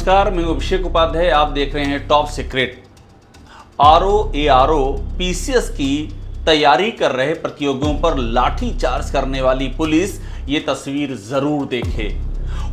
नमस्कार, मैं अभिषेक उपाध्याय। आप देख रहे हैं टॉप सीक्रेट। आरओ पीसीएस की तैयारी कर रहे प्रतियोगियों पर लाठी चार्ज करने वाली पुलिस, ये तस्वीर जरूर देखे।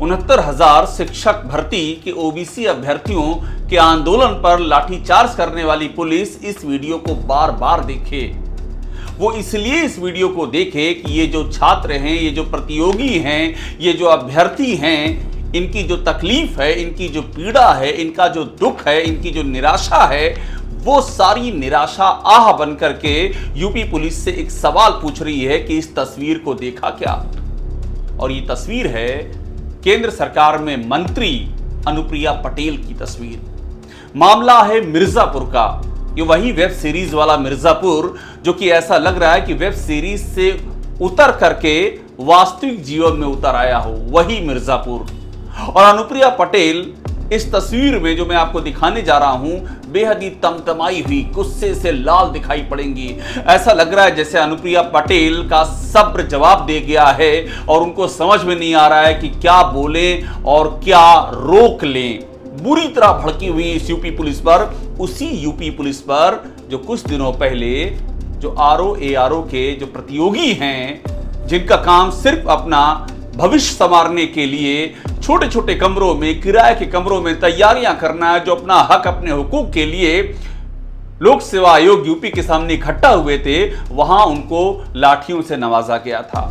69,000 शिक्षक भर्ती के ओबीसी अभ्यर्थियों के आंदोलन पर लाठीचार्ज करने वाली पुलिस इस वीडियो को बार बार देखे। वो इसलिए इस वीडियो को देखे कि ये जो छात्र हैं, ये जो प्रतियोगी हैं, ये जो अभ्यर्थी हैं, इनकी जो तकलीफ है, इनकी जो पीड़ा है, इनका जो दुख है, इनकी जो निराशा है, वो सारी निराशा आह बन करके यूपी पुलिस से एक सवाल पूछ रही है कि इस तस्वीर को देखा क्या। और ये तस्वीर है केंद्र सरकार में मंत्री अनुप्रिया पटेल की तस्वीर। मामला है मिर्जापुर का। ये वही वेब सीरीज वाला मिर्जापुर जो कि ऐसा लग रहा है कि वेब सीरीज से उतर करके वास्तविक जीवन में उतर आया हो, वही मिर्जापुर। और अनुप्रिया पटेल इस तस्वीर में जो मैं आपको दिखाने जा रहा हूं, बेहद ही तमतमाई हुई, गुस्से से लाल दिखाई पड़ेंगी। ऐसा लग रहा है जैसे अनुप्रिया पटेल का सब्र जवाब दे गया है और उनको समझ में नहीं आ रहा है कि क्या बोले और क्या रोक लें। बुरी तरह भड़की हुई इस यूपी पुलिस पर, उसी यूपी पुलिस पर जो कुछ दिनों पहले जो आरओ के जो प्रतियोगी हैं, जिनका काम सिर्फ अपना भविष्य संवारने के लिए छोटे छोटे कमरों में, किराए के कमरों में तैयारियां करना है, जो अपना हक, अपने हुकूक के लिए लोक सेवा आयोग यूपी के सामने इकट्ठा हुए थे, वहां उनको लाठियों से नवाजा गया था।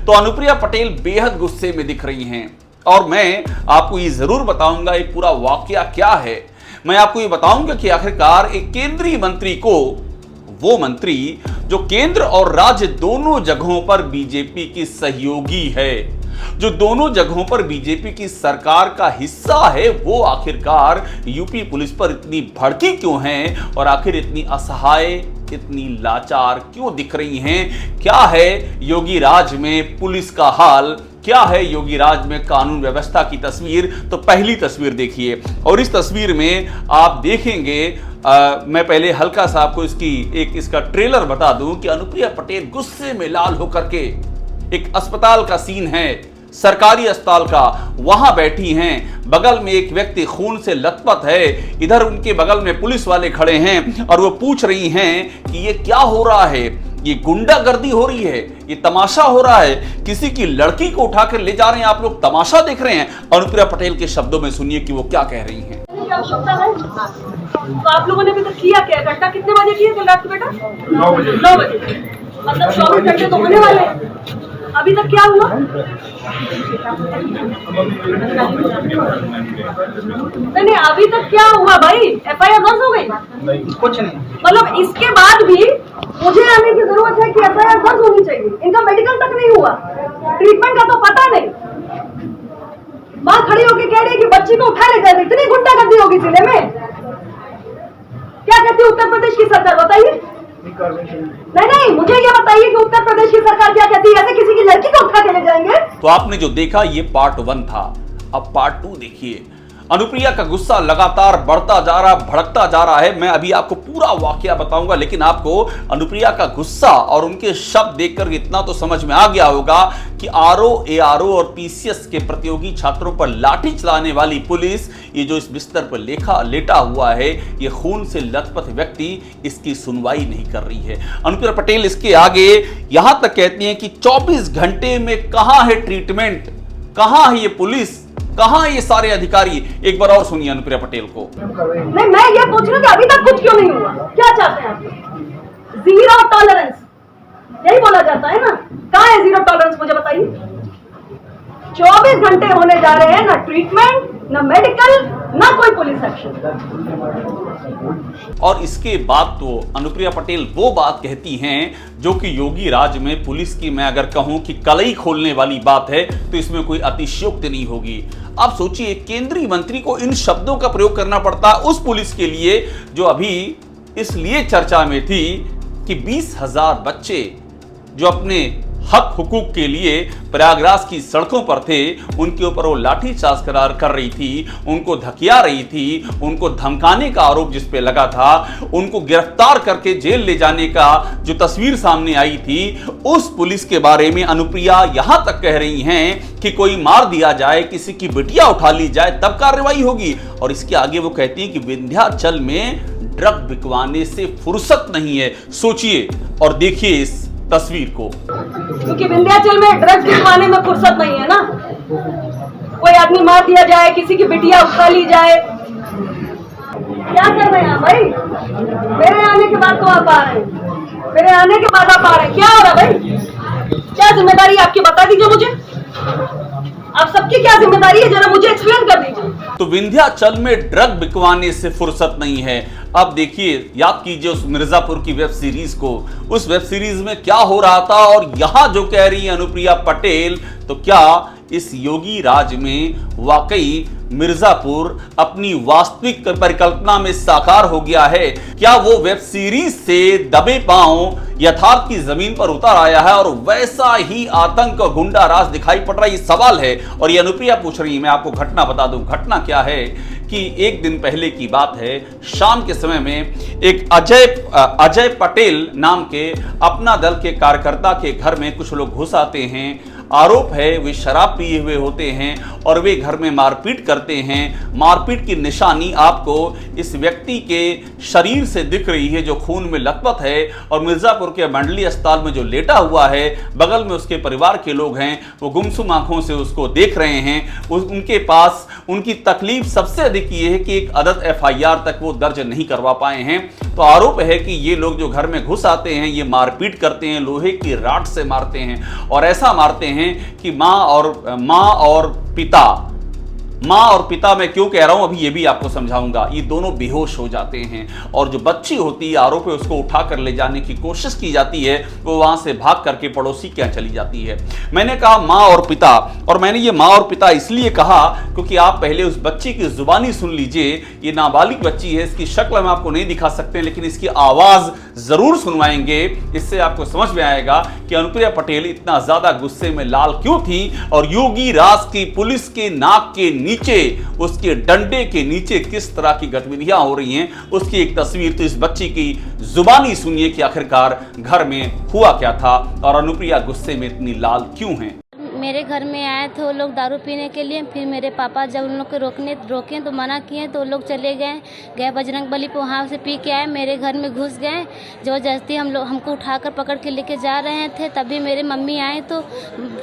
तो अनुप्रिया पटेल बेहद गुस्से में दिख रही हैं और मैं आपको ये जरूर बताऊंगा ये पूरा वाकया क्या है। मैं आपको ये बताऊंगा कि आखिरकार एक केंद्रीय मंत्री को, वो मंत्री जो केंद्र और राज्य दोनों जगहों पर बीजेपी की सहयोगी है, जो दोनों जगहों पर बीजेपी की सरकार का हिस्सा है, वो आखिरकार यूपी पुलिस पर इतनी भड़की क्यों हैं और आखिर इतनी असहाय, इतनी लाचार क्यों दिख रही हैं। क्या है योगी राज में पुलिस का हाल, क्या है योगी राज में कानून व्यवस्था की तस्वीर। तो पहली तस्वीर देखिए और इस तस्वीर में आप देखेंगे, मैं पहले हल्का सा आपको इसका ट्रेलर बता दूं कि अनुप्रिया पटेल गुस्से में लाल होकर के, एक अस्पताल का सीन है, सरकारी अस्पताल का, वहां बैठी हैं, बगल में एक व्यक्ति खून से लथपथ है, इधर उनके बगल में पुलिस वाले खड़े हैं और वो पूछ रही हैं कि ये क्या हो रहा है, ये गुंडागर्दी हो रही है, ये तमाशा हो रहा है, किसी की लड़की को उठाकर ले जा रहे हैं, आप लोग तमाशा देख रहे हैं। अनुप्रिया पटेल के शब्दों में सुनिए कि वो क्या कह रही हैं। तो आप लोगों ने अभी तक किया क्या? घटना कितने बजे की है कल रात को बेटा? 9 बजे। मतलब 24 घंटे तो होने वाले हैं। अभी तक क्या हुआ? नहीं, अभी तक क्या हुआ भाई? एफआईआर दर्ज हो गई? नहीं, कुछ नहीं। मतलब इसके बाद भी मुझे आने की जरूरत है कि एफआईआर दर्ज होनी चाहिए। इनका मेडिकल तक नहीं हुआ, ट्रीटमेंट का तो पता नहीं। माँ खड़ी होकर कह रही है कि बच्ची को उठा ले जाए। इतनी गुंडागर्दी होगी जिले में? क्या कहती है उत्तर प्रदेश की सरकार, बताइए। नहीं, मुझे ये बताइए कि उत्तर प्रदेश की सरकार क्या कहती है? ऐसे किसी की लड़की को उठा के ले जाएंगे? तो आपने जो देखा ये पार्ट 1 था। अब पार्ट 2 देखिए। अनुप्रिया का गुस्सा लगातार बढ़ता जा रहा, भड़कता जा रहा है। मैं अभी आपको पूरा वाकया बताऊंगा, लेकिन आपको अनुप्रिया का गुस्सा और उनके शब्द देखकर इतना तो समझ में आ गया होगा कि आरओ और पीसीएस के प्रतियोगी छात्रों पर लाठी चलाने वाली पुलिस, ये जो इस बिस्तर पर लेटा हुआ है, ये खून से लथपथ व्यक्ति, इसकी सुनवाई नहीं कर रही है। अनुप्रिया पटेल इसके आगे यहां तक कहती हैं कि 24 घंटे में कहां है ट्रीटमेंट, कहां है ये पुलिस, कहां ये सारे अधिकारी। एक बार और सुनिए अनुप्रिया पटेल को। नहीं, मैं ये पूछ रही हूँ कि अभी तक कुछ क्यों नहीं हुआ? क्या चाहते हैं आप? जीरो टॉलरेंस, यही बोला जाता है ना? कहाँ है जीरो टॉलरेंस, मुझे बताइए। 24 घंटे होने जा रहे हैं, ना ट्रीटमेंट, ना मेडिकल, ना कोई पुलिस एक्शन। और इसके बाद तो अनुप्रिया पटेल वो बात कहती हैं जो कि योगी राज में पुलिस की, मैं अगर कहूं कि कलई खोलने वाली बात है, तो इसमें कोई अतिशयोक्ति नहीं होगी। आप सोचिए, केंद्रीय मंत्री को इन शब्दों का प्रयोग करना पड़ता उस पुलिस के लिए जो अभी इसलिए चर्चा में थी कि 20,000 बच्चे जो अपने हक हुकूक के लिए प्रयागराज की सड़कों पर थे, उनके ऊपर वो लाठीचार्ज कर रही थी, उनको धकिया रही थी, उनको धमकाने का आरोप जिस पे लगा था, उनको गिरफ्तार करके जेल ले जाने का जो तस्वीर सामने आई थी, उस पुलिस के बारे में अनुप्रिया यहां तक कह रही हैं कि कोई मार दिया जाए, किसी की बिटिया उठा ली जाए तब कार्रवाई होगी। और इसके आगे वो कहती हैं कि विंध्याचल में ड्रग बिकवाने से फुर्सत नहीं है। सोचिए और देखिए इस तस्वीर को। क्योंकि विंध्याचल में ड्रग्स बिकवाने में फुर्सत नहीं है ना। कोई आदमी मार दिया जाए, किसी की बिटिया उठा ली जाए, क्या कर रहे हैं आप भाई? मेरे आने के बाद तो आप आ रहे हैं, मेरे आने के बाद आप आ रहे हैं, क्या हो रहा भाई? क्या जिम्मेदारी आपकी बता दीजिए मुझे, आप सबकी क्या जिम्मेदारी है जरा मुझे एक्सप्लेन कर दीजिए। तो विंध्याचल में ड्रग बिकवाने से फुर्सत नहीं है। अब देखिए, याद कीजिए उस मिर्जापुर की वेब सीरीज को, उस वेब सीरीज में क्या हो रहा था और यहां जो कह रही है अनुप्रिया पटेल, तो क्या इस योगी राज में वाकई मिर्जापुर अपनी वास्तविक परिकल्पना में साकार हो गया है? क्या वो वेब सीरीज से दबे पांव यथार्थ की जमीन पर उतर आया है और वैसा ही आतंक और गुंडा राज दिखाई पड़ रहा है? ये सवाल है और ये अनुप्रिया पूछ रही है। मैं आपको घटना बता दूं। घटना क्या है कि एक दिन पहले की बात है, शाम के समय में एक अजय पटेल नाम के अपना दल के कार्यकर्ता के घर में कुछ लोग घुस आते हैं। आरोप है वे शराब पिए हुए होते हैं और वे घर में मारपीट करते हैं। मारपीट की निशानी आपको इस व्यक्ति के शरीर से दिख रही है जो खून में लथपथ है, और मिर्जापुर के मंडली अस्पताल में जो लेटा हुआ है, बगल में उसके परिवार के लोग हैं, वो गुमसुम आंखों से उसको देख रहे हैं। उनके पास उनकी तकलीफ सबसे अधिक ये है कि एक अदद FIR तक वो दर्ज नहीं करवा पाए हैं। तो आरोप है कि ये लोग जो घर में घुस आते हैं, ये मारपीट करते हैं, लोहे की राड से मारते हैं और ऐसा मारते हैं कि माँ और पिता मैं क्यों कह रहा हूं अभी ये भी आपको समझाऊंगा, ये दोनों बेहोश हो जाते हैं। और जो बच्ची होती है, आरोप है उसको उठाकर ले जाने की कोशिश की जाती है, वो वहां से भाग करके पड़ोसी के यहाँ चली जाती है। मैंने कहा माँ और पिता, और मैंने ये माँ और पिता इसलिए कहा क्योंकि आप पहले उस बच्ची की जुबानी सुन लीजिए। ये नाबालिग बच्ची है, इसकी शक्ल हम आपको नहीं दिखा सकते, लेकिन इसकी आवाज जरूर सुनवाएंगे। इससे आपको समझ में आएगा कि अनुप्रिया पटेल इतना ज्यादा गुस्से में लाल क्यों थी और योगी राज की पुलिस के नाक के नीचे, उसके डंडे के नीचे किस तरह की गतिविधियां हो रही हैं। उसकी एक तस्वीर तो इस बच्ची की जुबानी सुनिए कि आखिरकार घर में हुआ क्या था और अनुप्रिया गुस्से में इतनी लाल क्यों हैं। मेरे घर में आए थे वो लोग दारू पीने के लिए। फिर मेरे पापा जब उन लोग को रोके तो मना किए, तो वो लोग चले गए बजरंगबली पे, वहाँ से पी के आए, मेरे घर में घुस गए। ज़बरदस्ती हमको उठाकर पकड़ के लेके जा रहे थे। तभी मेरे मम्मी आए तो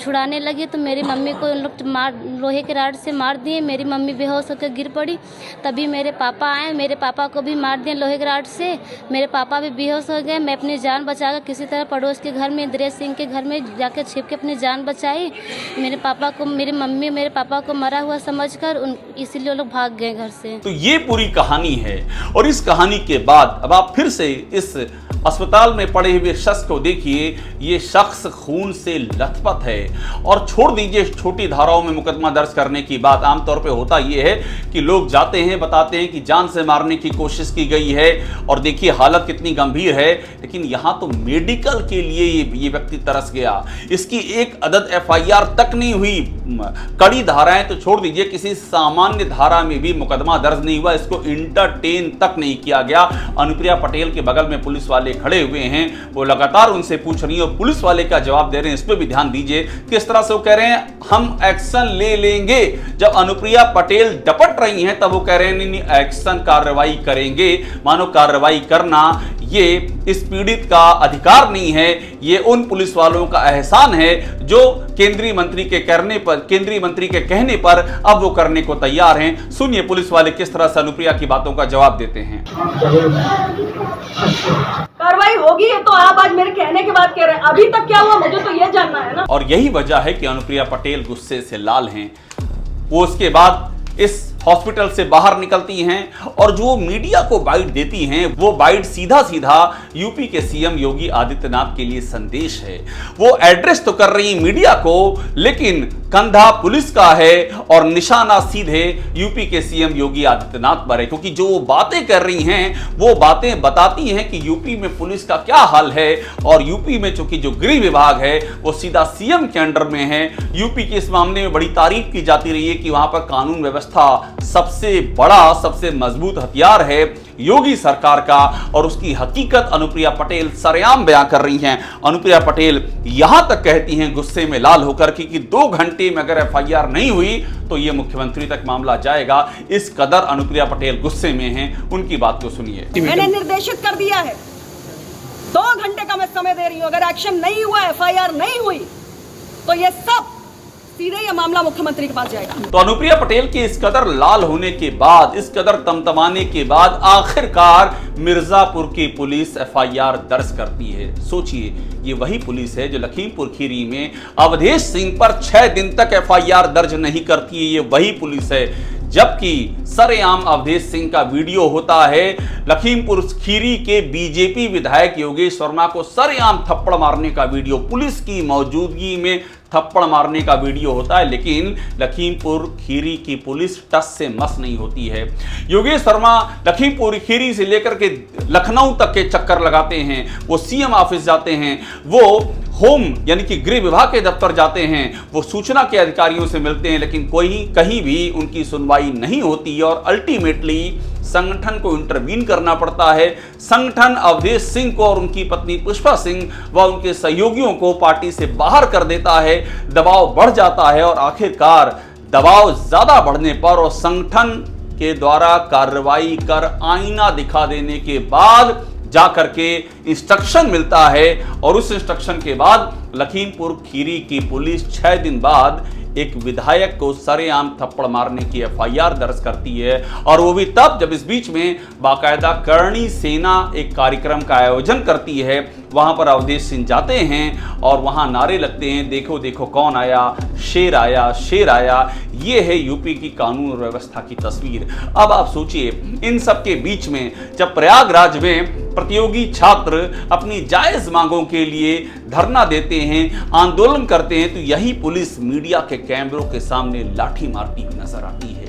छुड़ाने लगी, तो मेरी मम्मी को उन लोग लोहे के राड से मार दिए। मेरी मम्मी बेहोश होकर गिर पड़ी। तभी मेरे पापा आए, मेरे पापा को भी मार दिए लोहे के राड से। मेरे पापा भी बेहोश हो गए। मैं अपनी जान बचाकर किसी तरह पड़ोस के घर में, इंद्रेश सिंह के घर में जाकर छिप के अपनी जान बचाई। मेरे पापा को, मेरी मम्मी मेरे पापा को मरा हुआ समझकर इसीलिए लोग भाग गए घर से। तो ये पूरी कहानी है। और इस कहानी के बाद अब आप फिर से इस अस्पताल में पड़े हुए शख्स को देखिए। ये शख्स खून से लथपथ है। और छोड़ दीजिए छोटी धाराओं में मुकदमा दर्ज करने की बात। आमतौर पे होता यह है कि लोग जाते हैं, बताते हैं कि जान से मारने की कोशिश की गई है और देखिए हालत कितनी गंभीर है। लेकिन यहां तो मेडिकल के लिए ये व्यक्ति तरस गया। इसकी एक अदद FIR तक नहीं हुई। कड़ी धाराएं तो छोड़ दीजिए, किसी सामान्य धारा में भी मुकदमा दर्ज नहीं हुआ। इसको इंटरटेन तक नहीं किया गया। अनुप्रिया पटेल के बगल में पुलिस वाले खड़े हुए हैं, वो लगातार उनसे पूछ रही है और पुलिस वाले क्या जवाब दे रहे हैं इस पे भी ध्यान दीजिए। किस तरह से वो कह रहे हैं हम एक्शन ले लेंगे। जब अनुप्रिया पटेल डपट रही हैं तब वो कह रहे हैं नहीं एक्शन, कार्रवाई करेंगे। मानो कार्रवाई करना ये इस पीड़ित का अधिकार नहीं है, ये उन पुलिस वालों का एहसान है जो केंद्रीय मंत्री के कहने पर अब वो करने को तैयार हैं। सुनिए पुलिस वाले किस तरह से अनुप्रिया की बातों का जवाब देते हैं। कार्रवाई होगी ये तो आप आज मेरे कहने के बाद कह रहे हैं, अभी तक क्या हुआ मुझे तो ये जानना है ना। और यही वजह है कि अनुप्रिया पटेल गुस्से से लाल हैं। वो उसके बाद इस हॉस्पिटल से बाहर निकलती हैं और जो मीडिया को बाइट देती हैं वो बाइट सीधा सीधा यूपी के सीएम योगी आदित्यनाथ के लिए संदेश है। वो एड्रेस तो कर रही मीडिया को, लेकिन कंधा पुलिस का है और निशाना सीधे यूपी के सीएम योगी आदित्यनाथ पर है, क्योंकि जो वो बातें कर रही हैं वो बातें बताती हैं कि यूपी में पुलिस का क्या हाल है। और यूपी में चूंकि जो गृह विभाग है वो सीधा सीएम के अंडर में है। यूपी के इस मामले में बड़ी तारीफ की जाती रही है कि वहां पर कानून व्यवस्था सबसे बड़ा, सबसे मजबूत हथियार है योगी सरकार का, और उसकी हकीकत अनुप्रिया पटेल सरेआम बयां कर रही हैं। अनुप्रिया पटेल यहां तक कहती हैं गुस्से में लाल होकर कि 2 घंटे में अगर एफआईआर नहीं हुई तो यह मुख्यमंत्री तक मामला जाएगा। इस कदर अनुप्रिया पटेल गुस्से में हैं। उनकी बात को सुनिए। मैंने निर्देशित कर दिया है, 2 घंटे का मैं समय दे रही हूं, अगर एक्शन नहीं हुआ, एफआईआर नहीं हुई तो ये सब सीधे ये मामला मुख्यमंत्री के पास जाएगा। तो अनुप्रिया पटेल के इस कदर लाल होने के बाद, इस कदर तमतमाने के बाद आखिरकार मिर्जापुर की पुलिस एफआईआर दर्ज करती है। सोचिए, ये वही पुलिस है जो लखीमपुर खीरी में अवधेश सिंह पर 6 दिन तक एफआईआर दर्ज नहीं करती है। ये वही पुलिस है, जबकि सरेआम अवधेश सिंह का वीडियो होता है। लखीमपुर खीरी के बीजेपी विधायक योगेश वर्मा को सरेआम थप्पड़ मारने का वीडियो, पुलिस की मौजूदगी में थप्पड़ मारने का वीडियो होता है, लेकिन लखीमपुर खीरी की पुलिस टस से मस नहीं होती है। योगेश वर्मा लखीमपुर खीरी से लेकर के लखनऊ तक के चक्कर लगाते हैं, वो सीएम ऑफिस जाते हैं, वो होम यानी कि गृह विभाग के दफ्तर जाते हैं, वो सूचना के अधिकारियों से मिलते हैं, लेकिन कोई कहीं भी उनकी सुनवाई नहीं होती और अल्टीमेटली संगठन को इंटरवीन करना पड़ता है। संगठन अवधेश सिंह को और उनकी पत्नी पुष्पा सिंह व उनके सहयोगियों को पार्टी से बाहर कर देता है। दबाव बढ़ जाता है और आखिरकार दबाव ज्यादा बढ़ने पर और संगठन के द्वारा कार्रवाई कर आईना दिखा देने के बाद जाकर के इंस्ट्रक्शन मिलता है, और उस इंस्ट्रक्शन के बाद लखीमपुर खीरी की पुलिस 6 दिन बाद एक विधायक को सरेआम थप्पड़ मारने की एफआईआर दर्ज करती है। और वो भी तब जब इस बीच में बाकायदा करणी सेना एक कार्यक्रम का आयोजन करती है। वहां पर अवधेश सिंह जाते हैं और वहां नारे लगते हैं, देखो देखो कौन आया, शेर आया, शेर आया। ये है यूपी की कानून और व्यवस्था की तस्वीर। अब आप सोचिए, इन सब के बीच में जब प्रयागराज में प्रतियोगी छात्र अपनी जायज मांगों के लिए धरना देते हैं, आंदोलन करते हैं, तो यही पुलिस मीडिया के कैमरों के सामने लाठी मारती हुई नजर आती है।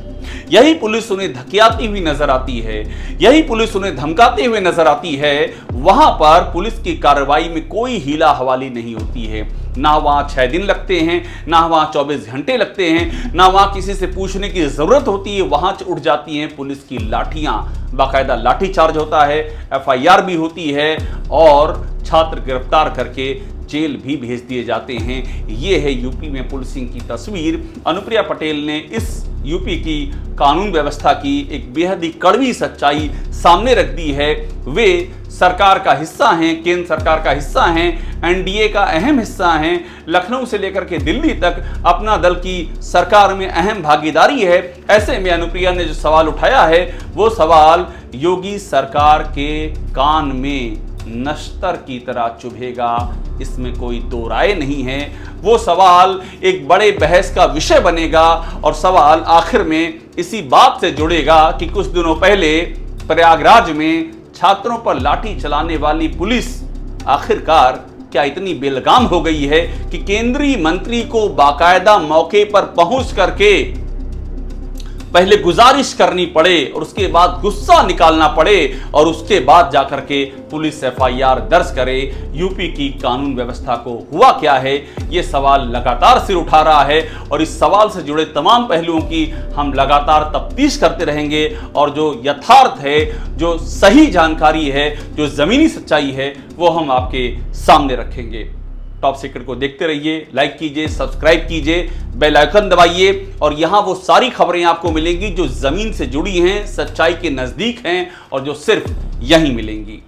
यही पुलिस उन्हें धकियाती हुई नजर आती है, यही पुलिस उन्हें धमकाते हुए नजर आती है। वहां पर पुलिस की कार्रवाई में कोई हीला हवाली नहीं होती है। ना वहां 6 दिन लगते हैं, ना वहां 24 घंटे लगते हैं, ना वहां किसी से पूछने की जरूरत होती है। वहां उठ जाती हैं पुलिस की लाठियां, बाकायदा लाठी चार्ज होता है, एफआईआर भी होती है और छात्र गिरफ्तार करके जेल भी भेज दिए जाते हैं। ये है यूपी में पुलिसिंग की तस्वीर। अनुप्रिया पटेल ने इस यूपी की कानून व्यवस्था की एक बेहद ही कड़वी सच्चाई सामने रख दी है। वे सरकार का हिस्सा हैं, केंद्र सरकार का हिस्सा हैं, एनडीए का अहम हिस्सा हैं। लखनऊ से लेकर के दिल्ली तक अपना दल की सरकार में अहम भागीदारी है। ऐसे में अनुप्रिया ने जो सवाल उठाया है वो सवाल योगी सरकार के कान में नश्तर की तरह चुभेगा, इसमें कोई दो राय नहीं है। वो सवाल एक बड़े बहस का विषय बनेगा और सवाल आखिर में इसी बात से जुड़ेगा कि कुछ दिनों पहले प्रयागराज में छात्रों पर लाठी चलाने वाली पुलिस आखिरकार क्या इतनी बेलगाम हो गई है कि केंद्रीय मंत्री को बाकायदा मौके पर पहुंच करके पहले गुजारिश करनी पड़े और उसके बाद गुस्सा निकालना पड़े और उसके बाद जाकर के पुलिस एफआईआर दर्ज करे। यूपी की कानून व्यवस्था को हुआ क्या है, ये सवाल लगातार सिर उठा रहा है और इस सवाल से जुड़े तमाम पहलुओं की हम लगातार तफ्तीश करते रहेंगे और जो यथार्थ है, जो सही जानकारी है, जो जमीनी सच्चाई है, वो हम आपके सामने रखेंगे। टॉप सीक्रेट को देखते रहिए, लाइक कीजिए, सब्सक्राइब कीजिए, बेल आइकन दबाइए और यहां वो सारी खबरें आपको मिलेंगी जो जमीन से जुड़ी हैं, सच्चाई के नजदीक हैं और जो सिर्फ यहीं मिलेंगी।